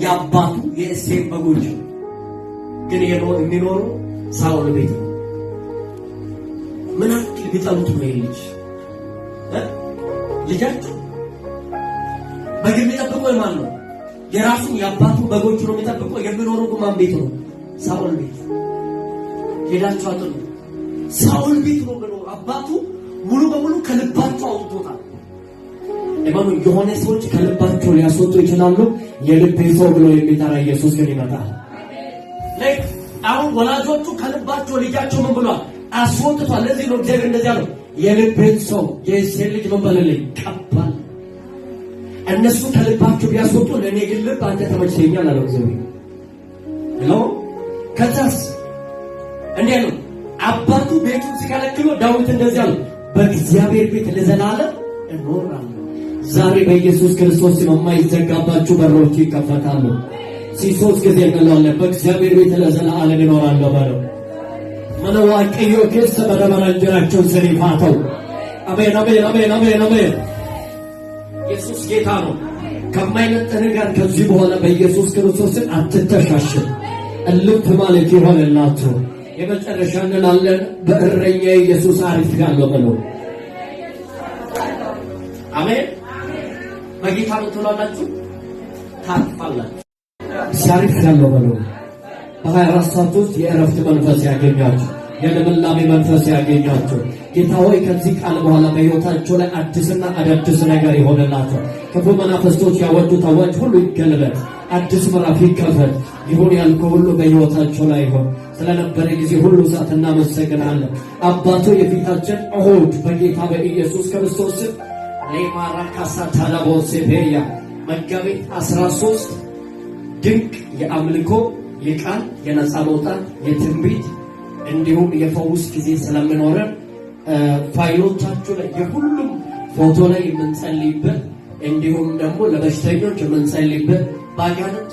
የአባቱ የእሴይ በጎች ግን የሚኖሩ ሳኦል ቤት ነው። ምን አክል ቢጠሉት ነው ልጅ ልጃቸው በግ የሚጠብቀው ማን ነው? የራሱን የአባቱ በጎች ነው የሚጠብቀው። የሚኖረው ማን ቤት ነው? ሳኦል ቤት። ሄዳችሁ አጥሩ ሳኦል ቤት ነው ብሎ አባቱ ሙሉ በሙሉ ከልባቸው አውጥቶታል። ለማኑ የሆነ ሰዎች ከልባቸው ሊያስወጡ ይችላሉ። የልብ ሰው ብሎ የሚጠራ ኢየሱስ ግን ይመጣል። አሁን ወላጆቹ ከልባቸው ልጃቸው ምን ብሏል? አስወጥቷል። ለዚህ ነው እግዚአብሔር እንደዚህ ያለው የልብን ሰው የእሴይ ልጅ ምን በለልኝ ቀባል። እነሱ ከልባቸው ቢያስወጡ ለኔ ግን ልብ አንተ ተመችቶኛል አለው እግዚአብሔር። ነው ከዛስ እንዴ ነው አባቱ ቤቱን ሲከለክሎ ዳዊት እንደዚህ አለው በእግዚአብሔር ቤት ለዘላለም እኖራለሁ። ዛሬ በኢየሱስ ክርስቶስ ስም የማይዘጋባችሁ በሮች ይከፈታሉ። ሲሶስ ጊዜ እንለዋለን በእግዚአብሔር ቤት ለዘላለም እኖራለሁ ባለው መነዋቀዮ ከሰ በደመናጀራቸው ዘሪፋተው አሜን አሜን አሜን አሜን አሜን። ኢየሱስ ጌታ ነው። ከማይነጥህ ጋር ከዚህ በኋላ በኢየሱስ ክርስቶስ አትተሻሽም። እልፍ ማለት ይሆንላችሁ። የመጨረሻ እንላለን በእረኛ ኢየሱስ አሪፍ ያለው ብለው አሜን። በጌታ ምትሏላችሁ ታርፋላችሁ። ሲያሪፍ ያለው ብለው በ24 ሰዓት ውስጥ የእረፍት መንፈስ ያገኛችሁ፣ የልምላሜ መንፈስ ያገኛችሁ። ጌታ ሆይ ከዚህ ቃል በኋላ በሕይወታቸው ላይ አዲስና አዳዲስ ነገር ይሆንላቸው። ክፉ መናፍስቶች ያወጡት አዋጅ ሁሉ ይገለበጥ። አዲስ ምዕራፍ ይከፈት። ይሁን ያልከው ሁሉ በሕይወታቸው ላይ ይሁን። ስለነበረ ጊዜ ሁሉ ሰዓት እናመሰግናለን። አባቶ የፊታችን እሁድ በጌታ በኢየሱስ ክርስቶስ ለማራካሳ ታላቦሴቤያ መጋቢት 13 ድንቅ የአምልኮ የቃል የነፃ መውጣት የትንቢት እንዲሁም የፈውስ ጊዜ ስለምኖረን ፋይሎቻችሁ ላይ የሁሉም ፎቶ ላይ የምንጸልይበት እንዲሁም ደግሞ ለበሽተኞች የምንጸልይበት ባጋንንት